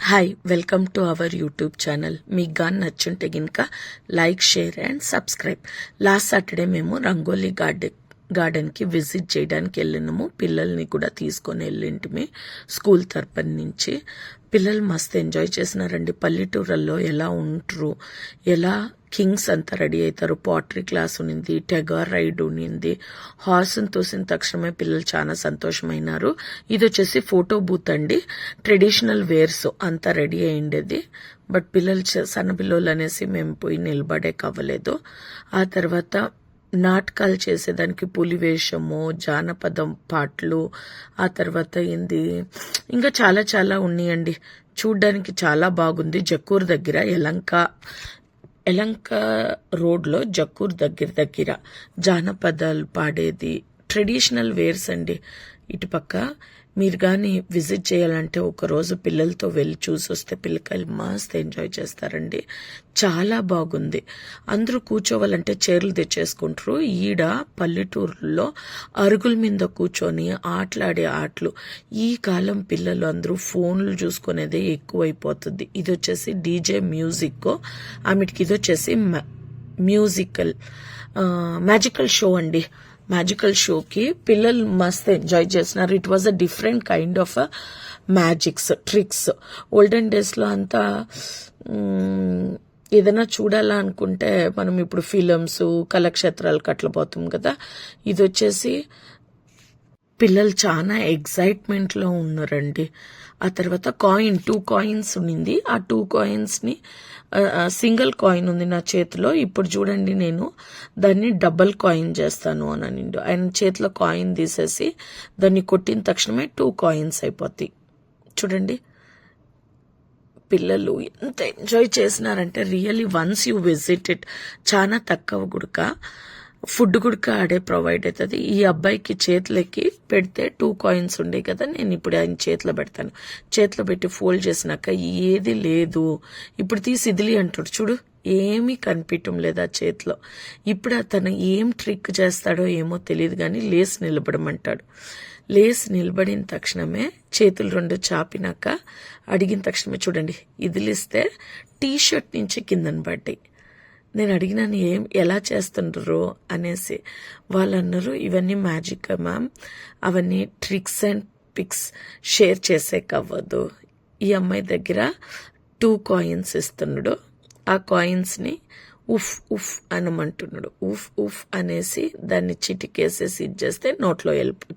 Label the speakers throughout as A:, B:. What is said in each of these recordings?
A: Hi, welcome to our YouTube channel. మీకు గాని నచ్చుంటే గినక like, share and subscribe. Last Saturday మేము రంగోలీ గార్డెన్కి విజిట్ చేయడానికి వెళ్ళినాము. పిల్లల్ని కూడా తీసుకొని వెళ్ళింటిమి స్కూల్ తరపున నుంచి. పిల్లలు మస్తు ఎంజాయ్ చేసినారండి. పల్లెటూరుల్లో ఎలా ఉంటారు, ఎలా కింగ్స్ అంతా రెడీ అవుతారు. పాటరీ క్లాస్ ఉన్నింది, టెగార్ రైడ్ ఉన్నింది. హార్స్ని తోసిన తక్షణమే పిల్లలు చాలా సంతోషమైనారు. ఇది వచ్చేసి ఫోటో బూత్ అండి. ట్రెడిషనల్ వేర్స్ అంతా రెడీ అయిండేది. బట్ పిల్లలు సన్న పిల్లలు అనేసి మేము పోయి నిలబడే కవ్వలేదు. ఆ తర్వాత నాటకాలు చేసేదానికి పులి వేషము, జానపదం పాటలు, ఆ తర్వాత ఏంది ఇంకా చాలా చాలా ఉన్నాయండి. చూడ్డానికి చాలా బాగుంది. జక్కూర్ దగ్గర యలంక రోడ్లో జక్కూర్ దగ్గర జానపదాలు పాడేది ట్రెడిషనల్ వేర్స్ అండి. ఇటుపక్క మీరు కానీ విజిట్ చేయాలంటే ఒకరోజు పిల్లలతో వెళ్ళి చూసి వస్తే పిల్లకాయలు మస్తు ఎంజాయ్ చేస్తారండి. చాలా బాగుంది. అందరూ కూర్చోవాలంటే చైర్లు తెచ్చేసుకుంటారు. ఈడ పల్లెటూరులో అరుగుల మీద కూర్చొని ఆటలాడే ఆటలు. ఈ కాలం పిల్లలు అందరూ ఫోన్లు చూసుకునేదే ఎక్కువైపోతుంది. ఇది వచ్చేసి డీజే మ్యూజిక్, ఆమెకి ఇది వచ్చేసి మ్యాజికల్ షో అండి. మ్యాజికల్ షోకి పిల్లలు మస్త్ ఎంజాయ్ చేస్తున్నారు. It was a different kind of magics, tricks. Olden డేస్లో అంతా ఏదైనా చూడాలా అనుకుంటే మనం ఇప్పుడు ఫిలిమ్స్, కళాక్షేత్రాలు కట్లపోతాం కదా. ఇది వచ్చేసి పిల్లలు చాలా ఎగ్జైట్మెంట్లో ఉన్నారండి. ఆ తర్వాత 2 కాయిన్స్ ఉన్నింది. ఆ 2 కాయిన్స్ని సింగిల్ కాయిన్ ఉంది నా చేతిలో. ఇప్పుడు చూడండి, నేను దాన్ని డబల్ కాయిన్ చేస్తాను అని అనిండు. ఆయన చేతిలో కాయిన్ తీసేసి దాన్ని కొట్టిన తక్షణమే 2 కాయిన్స్ అయిపోతాయి. చూడండి పిల్లలు ఎంత ఎంజాయ్ చేసినారంటే really once you visit it. చాలా తక్కువ గుడక ఫుడ్ గుడక ఆడే ప్రొవైడ్ అవుతుంది. ఈ అబ్బాయికి చేతులకి పెడితే 2 కాయిన్స్ ఉండే కదా, నేను ఇప్పుడు ఆయన చేతిలో పెడతాను. చేతిలో పెట్టి ఫోల్డ్ చేసినాక ఏది లేదు, ఇప్పుడు తీసి ఇదిలి అంటాడు. చూడు, ఏమీ కనిపించడం లేదు ఆ చేతిలో. ఇప్పుడు అతను ఏం ట్రిక్ చేస్తాడో ఏమో తెలియదు కానీ లేస్ నిలబడమంటాడు. లేస్ నిలబడిన తక్షణమే చేతులు 2 చాపినాక అడిగిన తక్షణమే చూడండి ఇదిలిస్తే టీషర్ట్ నుంచి కిందన పడ్డాయి. నేను అడిగినాను ఎలా చేస్తుండ్రు అనేసి. వాళ్ళు అన్నారు, ఇవన్నీ మ్యాజిక్ మ్యామ్, అవన్నీ ట్రిక్స్ అండ్ పిక్స్ షేర్ చేసేకవ్వదు. ఈ అమ్మాయి దగ్గర 2 కాయిన్స్ ఇస్తున్నాడు. ఆ కాయిన్స్ని ఉఫ్ ఉఫ్ అనమంటున్నాడు. ఉఫ్ ఉఫ్ అనేసి దాన్ని చిటికేసేసి ఇచ్చేస్తే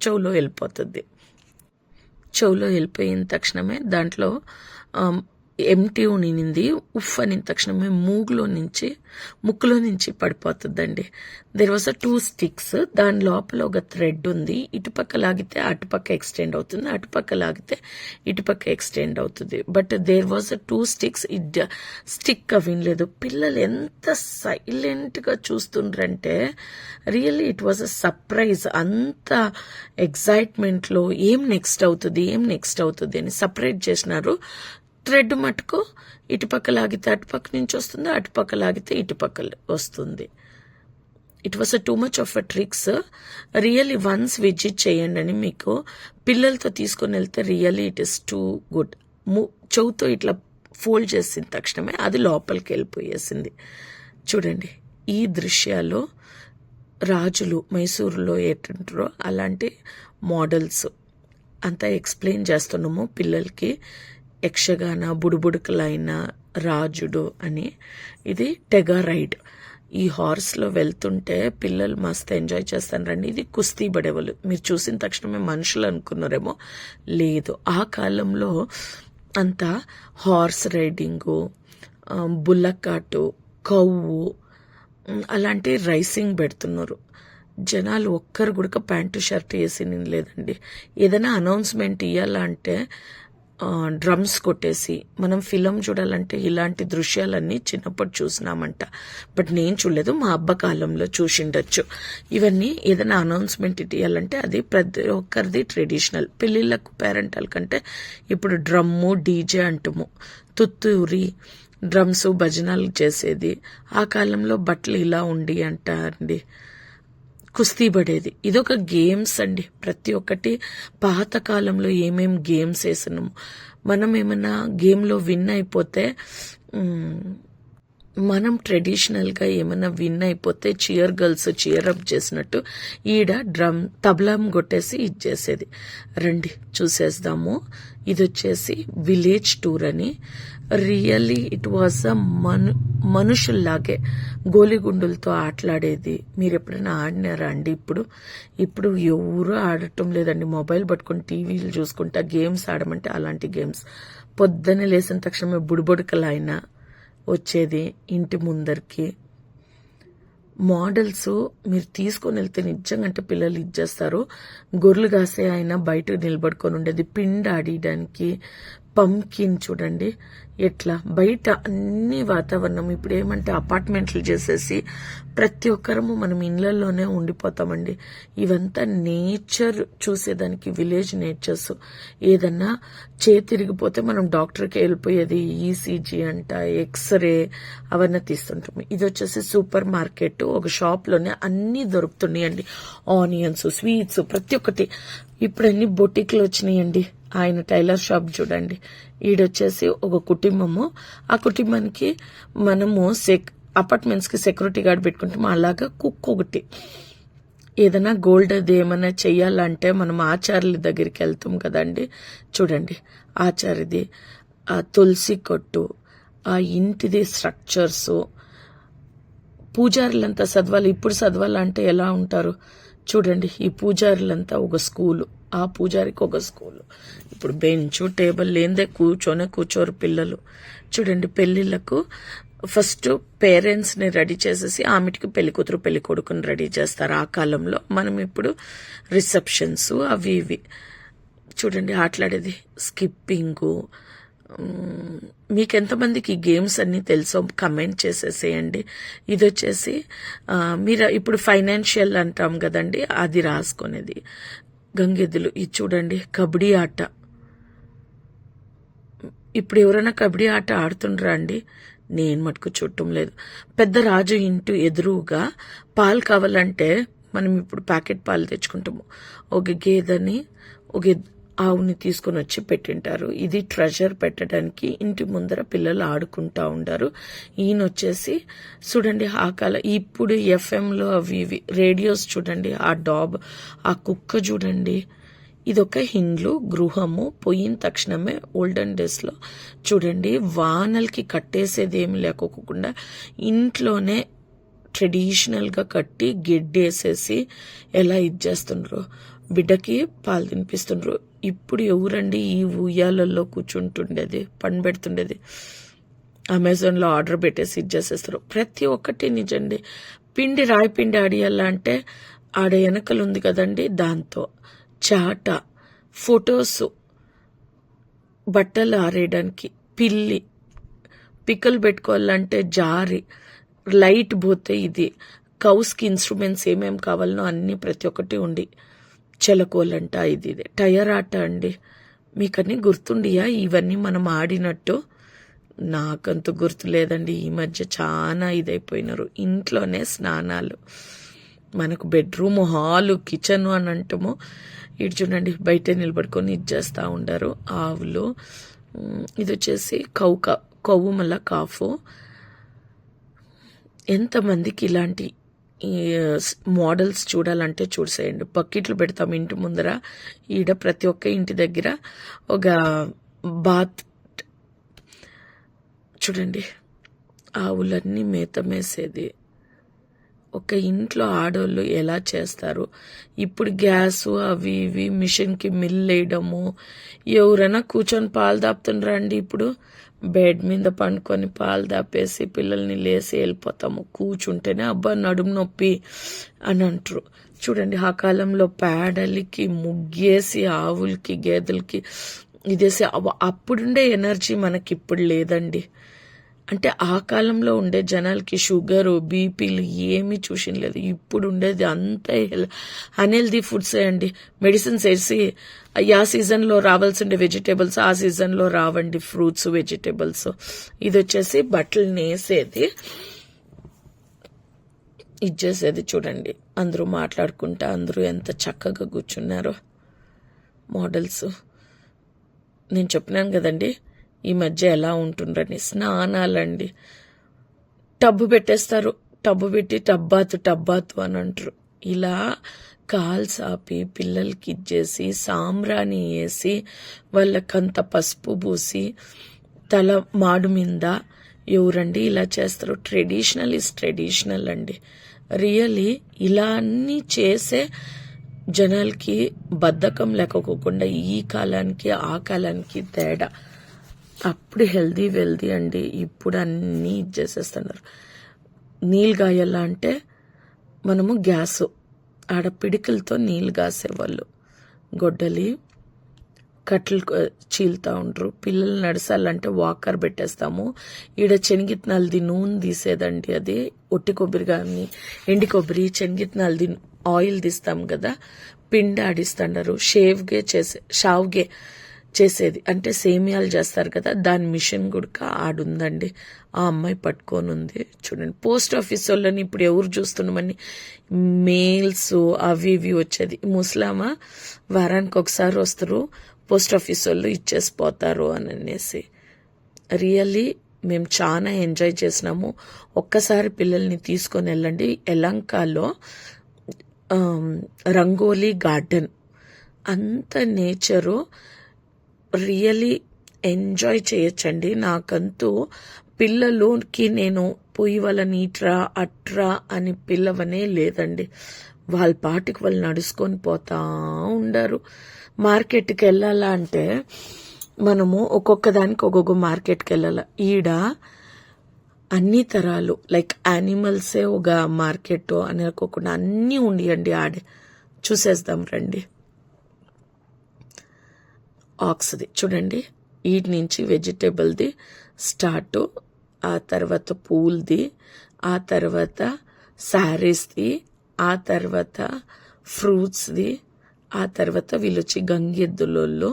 A: చెవులో వెళ్ళిపోతుంది. చెవులో వెళ్ళిపోయిన తక్షణమే దాంట్లో ఎంటీ ఉనింది. ఉఫ్ అని తక్షణమే ముక్కులో నుంచి పడిపోతుందండి. There was 2 sticks. దాని లోపల ఒక థ్రెడ్ ఉంది. ఇటుపక్క లాగితే అటుపక్క ఎక్స్టెండ్ అవుతుంది, అటుపక్క లాగితే ఇటుపక్క ఎక్స్టెండ్ అవుతుంది. But there was 2 sticks. Stick వినలేదు. పిల్లలు ఎంత సైలెంట్ గా చూస్తుండ్రంటే really it was a surprise. అంత ఎగ్జైట్మెంట్ లో ఏం నెక్స్ట్ అవుతుంది అని సపరేట్ చేసినారు. థ్రెడ్ మటుకు ఇటుపక్క లాగితే అటుపక్క నుంచి వస్తుంది, అటుపక్క లాగితే ఇటుపక్క వస్తుంది. It was too much of a tricks. Really once visit చేయండి అని మీకు పిల్లలతో తీసుకొని వెళ్తే really it is too good. చెవుతో ఇట్లా ఫోల్డ్ చేసిన తక్షణమే అది లోపలికి వెళ్ళిపోయేసింది. చూడండి, ఈ దృశ్యాలు రాజులు మైసూరులో ఏంటంటారో అలాంటి మోడల్స్ అంతా ఎక్స్ప్లెయిన్ చేస్తున్నాము పిల్లలకి. యక్షగాన, బుడుబుడుకలైన రాజుడు అని. ఇది టెగార్ రైడ్. ఈ హార్స్లో వెళ్తుంటే పిల్లలు మస్తు ఎంజాయ్ చేస్తారండి. ఇది కుస్తీ బడేవాళ్ళు. మీరు చూసిన తక్షణమే మనుషులు అనుకున్నారేమో, లేదు. ఆ కాలంలో అంతా హార్స్ రైడింగు, బుల్లకాటు, కవ్వు అలాంటి రైసింగ్ పెడుతున్నారు. జనాలు ఒక్కరు కూడా ప్యాంటు షర్ట్ వేసి లేదండి. ఏదైనా అనౌన్స్మెంట్ ఇవ్వాలంటే డ్రమ్స్ కొట్టేసి, మనం ఫిలం చూడాలంటే ఇలాంటి దృశ్యాలన్నీ చిన్నప్పుడు చూసినామంట. బట్ నేను చూడలేదు, మా అబ్బ కాలంలో చూసిండొచ్చు. ఇవన్నీ ఏదైనా అనౌన్స్మెంట్ ఇవ్వాలంటే అది ప్రతి ఒక్కరిది ట్రెడిషనల్. పెళ్లిళ్ళకు పేరెంటల్ కంటే ఇప్పుడు డ్రమ్ము, డీజే అంటుము. తుత్తూరి డ్రమ్స్ భజనాలు చేసేది. ఆ కాలంలో బట్టలు ఇలా ఉండి అంటారండి. కుస్తీ పడేది. ఇదొక గేమ్స్ అండి. ప్రతి ఒక్కటి పాత కాలంలో ఏమేం గేమ్స్ వేసినాము. మనం ఏమైనా గేమ్లో విన్ అయిపోతే మనం ట్రెడిషనల్గా ఏమైనా విన్ అయిపోతే చియర్ గర్ల్స్ చియర్ అప్ చేసినట్టు ఈడ తబలం కొట్టేసి ఇచ్చేసేది. రండి చూసేద్దాము. ఇది వచ్చేసి విలేజ్ టూర్ అని. రియల్లీ ఇట్ వాజ్ అ మనుషుల్లాగే గోలిగుండులతో ఆటలాడేది. మీరు ఎప్పుడైనా ఆడినారా అండి? ఇప్పుడు ఎవరు ఆడటం లేదండి. మొబైల్ పట్టుకొని టీవీలు చూసుకుంటా గేమ్స్ ఆడమంటే అలాంటి గేమ్స్. పొద్దున్నే లేచిన తక్షణమే బుడిబొడకలైనా వచ్చేది ఇంటి ముందరికి. మోడల్స్ మీరు తీసుకొని వెళ్తే నిజంగా అంటే పిల్లలు ఇచ్చేస్తారు. గొర్రెలు కాసే ఆయన బయట నిలబడుకొని ఉండేది. పిండి ఆడియడానికి. పంకిన్ చూడండి ఎట్లా బయట అన్ని వాతావరణం. ఇప్పుడు ఏమంటే అపార్ట్మెంట్లు చేసేసి ప్రతి ఒక్కరము మనం ఇళ్లలోనే ఉండిపోతామండి. ఇవంతా నేచర్ చూసేదానికి విలేజ్ నేచర్స్. ఏదన్నా తిరిగిపోతే మనం డాక్టర్కి వెళ్ళిపోయేది. ఈసీజీ అంట, ఎక్స్రే అవన్నీ తీస్తుంటాం. ఇది వచ్చేసి సూపర్ మార్కెట్. ఒక షాప్లోనే అన్నీ దొరుకుతున్నాయండి. ఆనియన్స్, స్వీట్స్, ప్రతి ఒక్కటి. ఇప్పుడు అన్ని బొటిక్లు వచ్చినాయండి. ఆయన టైలర్ షాప్ చూడండి. ఈడొచ్చేసి ఒక కుటుంబము. ఆ కుటుంబానికి మనము అపార్ట్మెంట్స్ కి సెక్యూరిటీ గార్డ్ పెట్టుకుంటాము. అలాగా కుక్ ఒకటి. ఏదైనా గోల్డ్ అది ఏమైనా చెయ్యాలంటే మనం ఆచార్యుల దగ్గరికి వెళ్తాం కదండి. చూడండి ఆచార్యది, ఆ తులసి కొట్టు, ఆ ఇంటిది స్ట్రక్చర్స్. పూజారులంతా చదవాలి. ఇప్పుడు చదవాలంటే ఎలా ఉంటారు చూడండి. ఈ పూజారులంతా ఒక స్కూలు, ఆ పూజారికి ఒక స్కూలు. ఇప్పుడు బెంచ్ టేబుల్ లేదే కూర్చోరు పిల్లలు. చూడండి పెళ్లిళ్లకు ఫస్ట్ పేరెంట్స్ ని రెడీ చేసేసి ఆమెటికి పెళ్లి కూతురు పెళ్లి కొడుకుని రెడీ చేస్తారు ఆ కాలంలో. మనం ఇప్పుడు రిసెప్షన్స్ అవి ఇవి. చూడండి ఆటలాడేది స్కిప్పింగ్. మీకెంతమందికి గేమ్స్ అన్ని తెలుసో కమెంట్ చేసేసేయండి. ఇది వచ్చేసి మీరు ఇప్పుడు ఫైనాన్షియల్ అంటాం కదండి, అది రాసుకునేది. గంగెద్దులు. ఇది చూడండి కబడ్డీ ఆట. ఇప్పుడు ఎవరైనా కబడ్డీ ఆట ఆడుతుండ్రా అండి? నేను మటుకు చూడటం లేదు. పెద్ద రాజు ఇంటి ఎదురుగా పాలు కావాలంటే మనం ఇప్పుడు ప్యాకెట్ పాలు తెచ్చుకుంటాము. ఒక గేదెని ఒక ఆవుని తీసుకొని వచ్చి పెట్టింటారు. ఇది ట్రెజర్ పెట్టడానికి ఇంటి ముందర పిల్లలు ఆడుకుంటా ఉంటారు. ఈయన వచ్చేసి చూడండి ఆ కాలం. ఇప్పుడు ఎఫ్ఎంలో అవి ఇవి రేడియోస్ చూడండి. ఆ కుక్క చూడండి. ఇదొక ఇండ్లు గృహము. పోయిన తక్షణమే ఓల్డెన్ డేస్ లో చూడండి వానలకి కట్టేసేది ఏమి లేకోకుండా ఇంట్లోనే ట్రెడిషనల్ గా కట్టి గెడ్డేసేసి ఎలా ఇచ్చేస్తుండ్రు. బిడ్డకి పాలు తినిపిస్తుండ్రు. ఇప్పుడు ఎవరండి ఈ ఉయ్యాలల్లో కూర్చుంటుండేది, పెడుతుండేది? అమెజాన్ లో ఆర్డర్ పెట్టేసి ఇచ్చేసేస్తారు. ప్రతి ఒక్కటి నిజండి. రాయి పిండి ఆడియాలంటే ఆడ వెనకలు ఉంది కదండి, దాంతో చాట, ఫొటోస్, బట్టలు ఆరేయడానికి పిక్కలు పెట్టుకోవాలంటే జారి, లైట్ పోతే ఇది, కౌస్కి ఇన్స్ట్రుమెంట్స్ ఏమేం కావాలనో అన్ని ప్రతి ఒక్కటి ఉండి. చెలకోలంట, ఇది టైర్ ఆట అండి. మీకన్నీ గుర్తుండియా ఇవన్నీ మనం ఆడినట్టు? నాకంత గుర్తు లేదండి. ఈ మధ్య చాలా ఇదైపోయినారు. ఇంట్లోనే స్నానాలు. మనకు బెడ్రూమ్, హాలు, కిచెన్ అని అంటాము. ఇటు చూడండి బయట నిలబడుకొని ఇచ్చేస్తా ఉండారు ఆవులు. ఇది వచ్చేసి కవ్వు మళ్ళా కాఫు. ఎంతమందికి ఇలాంటి మోడల్స్ చూడాలంటే చూసేయండి. బకెట్లు పెడతాం ఇంటి ముందర. ఈడ ప్రతి ఒక్క ఇంటి దగ్గర ఒక బాత్. చూడండి ఆవులన్నీ మేత మేసేది. ఒక ఇంట్లో ఆడోళ్ళు ఎలా చేస్తారు? ఇప్పుడు గ్యాస్ అవి ఇవి మిషన్కి మిల్లేయడము. ఎవరైనా కూర్చొని పాలు దాపుతుండ్రా అండి? ఇప్పుడు బెడ్ మీద పండుకొని పాలు దాపేసి పిల్లల్ని లేసి వెళ్ళిపోతాము. కూర్చుంటేనే అబ్బా నడుము నొప్పి అని అంటారు. చూడండి ఆ కాలంలో పేడలకి ముగ్గేసి ఆవులకి గేదెలకి ఇదేసి అప్పుడుండే ఎనర్జీ మనకి ఇప్పుడు లేదండి. అంటే ఆ కాలంలో ఉండే జనాలకి షుగరు, బీపీలు ఏమీ చూసినలేదు. ఇప్పుడు ఉండేది అంతా అన్హెల్దీ ఫుడ్స్ అండి. మెడిసిన్స్ వేసి ఆ సీజన్లో రావాల్సిండే వెజిటేబుల్స్ ఆ సీజన్లో రావండి. Fruits, vegetables. ఇది వచ్చేసి బట్టలు నేసేది, ఇచ్చేసేది. చూడండి అందరూ మాట్లాడుకుంటా అందరూ ఎంత చక్కగా కూర్చున్నారో. మోడల్స్ నేను చెప్పినాను కదండి ఈ మధ్య ఎలా ఉంటుండ్రని. స్నానాలండి, టబ్బు పెట్టేస్తారు, టబ్బు పెట్టి టబ్బాతు అని అంటారు. ఇలా కాల్స్ ఆపి పిల్లలకి ఇచ్చేసి సాంబ్రాణి వేసి వాళ్ళకంత పసుపు పూసి తల మాడు మీద ఎవరండి ఇలా చేస్తారు? ట్రెడిషనల్ ఇస్ ట్రెడిషనల్ అండి. రియలీ ఇలా అన్నీ చేసే జనాలకి బద్ధకం లేకపోకుండా ఈ కాలానికి ఆ కాలానికి తేడా. అప్పుడు హెల్దీ వెల్దీ అండి, ఇప్పుడు అన్నీ ఇచ్చేసేస్తున్నారు. నీళ్ళు గాయాలా అంటే మనము గ్యాసు ఆడ పిడికలతో నీళ్ళు కాసేవాళ్ళు, గొడ్డలి కట్టలు చీలుతూ ఉంటారు. పిల్లలు నడసాలంటే వాకర్ పెట్టేస్తాము. ఈడ శనగిత్తనాలది నూనె తీసేదండి, అది ఒట్టి కొబ్బరి కానీ ఎండి కొబ్బరి శనగిత్తనాలది ఆయిల్ తీస్తాం కదా, పిండి ఆడిస్తుంటారు. షావ్గే చేసేది అంటే సేమియాలు చేస్తారు కదా, దాని మిషన్ కూడా ఆడుందండి. ఆ అమ్మాయి పట్టుకొని ఉంది చూడండి. పోస్ట్ ఆఫీస్ వాళ్ళని ఇప్పుడు ఎవరు చూస్తున్నామని మెయిల్స్ అవి ఇవి వచ్చేది. ముస్లామా వారానికి ఒకసారి వస్తారు, పోస్ట్ ఆఫీస్ వాళ్ళు ఇచ్చేసిపోతారు అని అనేసి. రియల్లీ మేము చాలా ఎంజాయ్ చేసినాము. ఒక్కసారి పిల్లల్ని తీసుకొని వెళ్ళండి. యలంకలో రంగోలీ గార్డెన్, అంత నేచరు రియలీ ఎంజాయ్ చేయొచ్చండి. నాకంతూ పిల్లలకి నేను పోయి వాళ్ళని ఇట్రా అట్రా అని పిల్లవనే లేదండి. వాళ్ళ పాటికి వాళ్ళు నడుచుకొని పోతా ఉండారు. మార్కెట్కి వెళ్ళాలా అంటే మనము ఒక్కొక్క దానికి ఒక్కొక్క మార్కెట్కి వెళ్ళాలి. ఈడ అన్ని తరాలు లైక్ యానిమల్సే ఒక మార్కెట్ అని అనుకోకుండా అన్నీ ఉండియండి. ఆడే చూసేద్దాం రండి. ఆక్స్ది చూడండి, వీటి నుంచి వెజిటేబుల్ది స్టార్ట్, ఆ తర్వాత పూల్ది, ఆ తర్వాత శారీస్ది, ఆ తర్వాత ఫ్రూట్స్ది, ఆ తర్వాత వీళ్ళొచ్చి గంగెద్దులలో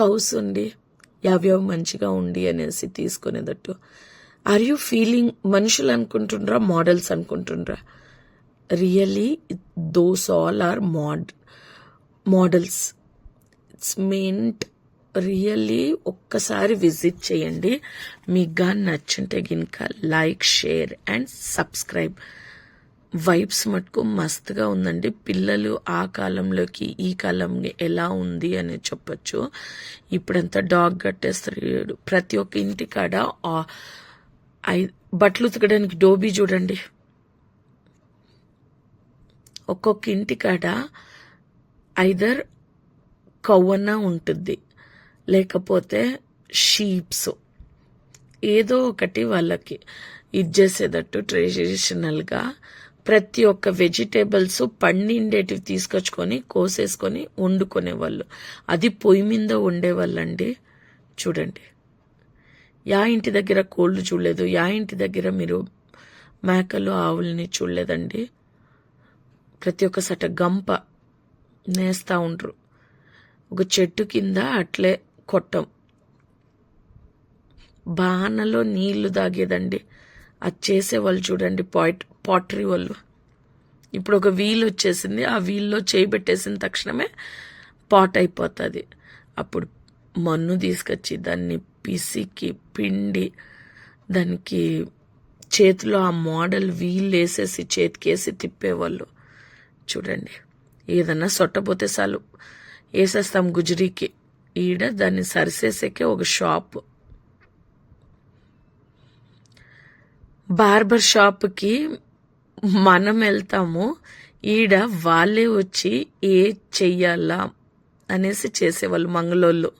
A: కౌస్ ఉండి యావ్యావ మంచిగా ఉండి అనేసి తీసుకునేటట్టు. ఆర్ యూ ఫీలింగ్ మనుషులు అనుకుంటుండ్రా, మోడల్స్ అనుకుంటుండ్రా? Really those all are models. It's meant really ఒక్కసారి విజిట్ చేయండి. మీకు కానీ నచ్చుంటే గినక like, share and subscribe. Vibes మటుకు మస్తుగా ఉందండి. పిల్లలు ఆ కాలంలోకి ఈ కాలం ఎలా ఉంది అని చెప్పొచ్చు. ఇప్పుడంతా డాగ్ కట్టేస్తారు. ప్రతి ఒక్క ఇంటికాడ బట్టలు ఉతకడానికి డోబీ చూడండి. ఒక్కొక్క ఇంటికాడ ఐదర్ కవ్వన్న ఉంటుంది, లేకపోతే షీప్స్, ఏదో ఒకటి వాళ్ళకి ఇచ్చేసేటట్టు ట్రెడిషనల్గా ప్రతి ఒక్క వెజిటేబుల్స్ పండిండేటివి తీసుకొచ్చుకొని కోసేసుకొని వండుకునేవాళ్ళు. అది పొయ్యి మీద వండేవాళ్ళండి. చూడండి, యా ఇంటి దగ్గర కోళ్ళు చూడలేదు, యా ఇంటి దగ్గర మీరు మేకలు ఆవుల్ని చూడలేదండి. ప్రతి ఒక్క సట గంప నేస్తా ఉండ్రు. ఒక చెట్టు కింద అట్లే కొట్టం, బాణలో నీళ్లు తాగేదండి. అది చేసేవాళ్ళు చూడండి, పాటరీ వాళ్ళు. ఇప్పుడు ఒక వీల్ వచ్చేసింది, ఆ వీల్లో చేయి పెట్టేసిన తక్షణమే పాట్ అయిపోతుంది. అప్పుడు మన్ను తీసుకొచ్చి దాన్ని పిసికి పిండి దానికి చేతిలో ఆ మోడల్ వీల్ వేసేసి చేతికేసి తిప్పేవాళ్ళు చూడండి. ఏదన్నా సొట్టపోతే చాలు వేసేస్తాం గుజరీకి. ఈడ దాన్ని సరిసేసేకే ఒక షాప్. బార్బర్ షాప్కి మనం వెళ్తాము, ఈడ వాళ్ళే వచ్చి ఏ చెయ్యాలా అనేసి చేసేవాళ్ళు మంగళోళ్ళు.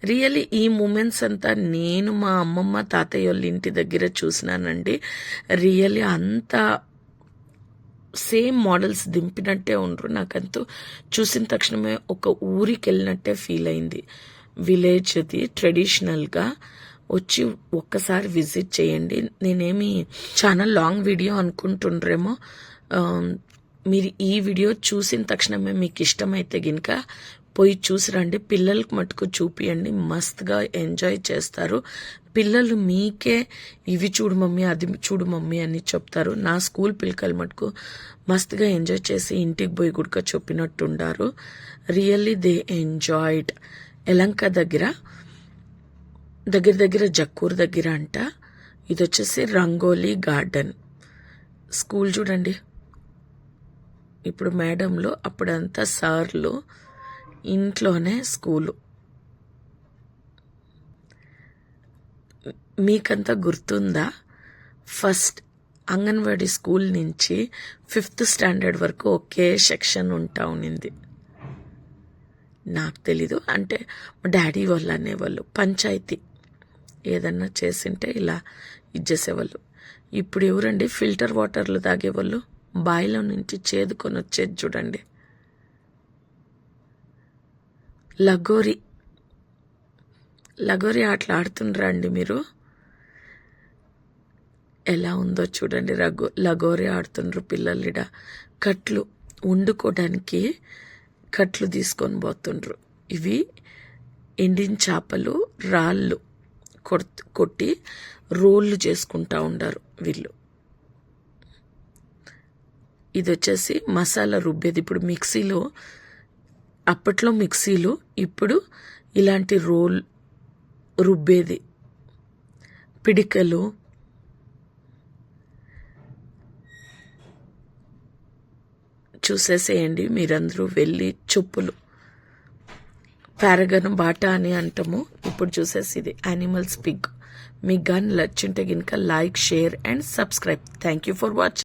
A: రియల్లీ ఈ మూమెంట్స్ అంతా నేను మా అమ్మమ్మ తాతయ్య వాళ్ళ ఇంటి దగ్గర చూసినానండి. రియల్లీ అంతా సేమ్ మోడల్స్ దింపినట్టే ఉండరు. నాకంతూ చూసిన తక్షణమే ఒక ఊరికి వెళ్ళినట్టే ఫీల్ అయింది. విలేజ్ది ట్రెడిషనల్గా వచ్చి ఒక్కసారి విజిట్ చేయండి. నేనేమి చాలా లాంగ్ వీడియో అనుకుంటుండ్రేమో, మీరు ఈ వీడియో చూసిన తక్షణమే మీకు ఇష్టమైతే గినక పోయి చూసి రండి. పిల్లలకు మటుకు చూపియండి, మస్తుగా ఎంజాయ్ చేస్తారు. పిల్లలు మీకే ఇవి చూడు మమ్మీ అది చూడు మమ్మీ అని చెప్తారు. నా స్కూల్ పిల్లకాయలు మటుకు మస్తుగా ఎంజాయ్ చేసి ఇంటికి పోయి గుడక చెప్పినట్టుండారు. Really they enjoyed. ఎలంక దగ్గర జక్కూర్ దగ్గర అంట. ఇది వచ్చేసి రంగోలీ గార్డెన్. స్కూల్ చూడండి. ఇప్పుడు మేడంలు, అప్పుడంతా సార్లు, ఇంట్లోనే స్కూలు. మీకంతా గుర్తుందా? ఫస్ట్ అంగన్వాడీ స్కూల్ నుంచి 5th స్టాండర్డ్ వరకు ఒకే సెక్షన్ ఉంటా ఉన్నింది. నాకు తెలీదు, అంటే మా డాడీ వాళ్ళు అనేవాళ్ళు పంచాయతీ ఏదన్నా చేసింటే ఇలా ఇచ్చేసేవాళ్ళు. ఇప్పుడు ఎవరండి ఫిల్టర్ వాటర్లు తాగేవాళ్ళు? బాయిలో నుంచి చేదుకొని వచ్చేది చూడండి. లగోరి ఆటలు ఆడుతుండ్రా అండి మీరు? ఎలా ఉందో చూడండి. లగోరి ఆడుతుండ్రు పిల్లలిడ. కట్లు వండుకోవడానికి కట్లు తీసుకొని పోతుండ్రు. ఇవి ఎండిన చేపలు రాళ్ళు కొట్టి రోళ్ళు చేసుకుంటా ఉండారు వీళ్ళు. ఇది వచ్చేసి మసాలా రుబ్బేది. ఇప్పుడు మిక్సీలో, అప్పట్లో మిక్సీలు, ఇప్పుడు ఇలాంటి రోల్ రుబ్బేది. పిడికలు, చూసేసేయండి మీరందరూ వెళ్ళి. చెప్పులు పారగన్ బాటా అని అంటాము. ఇప్పుడు చూసేసి ఇది యానిమల్స్ పిగ్. మీకు కానీ నచ్చుంటే కనుక like, share and subscribe. Thank you for watching.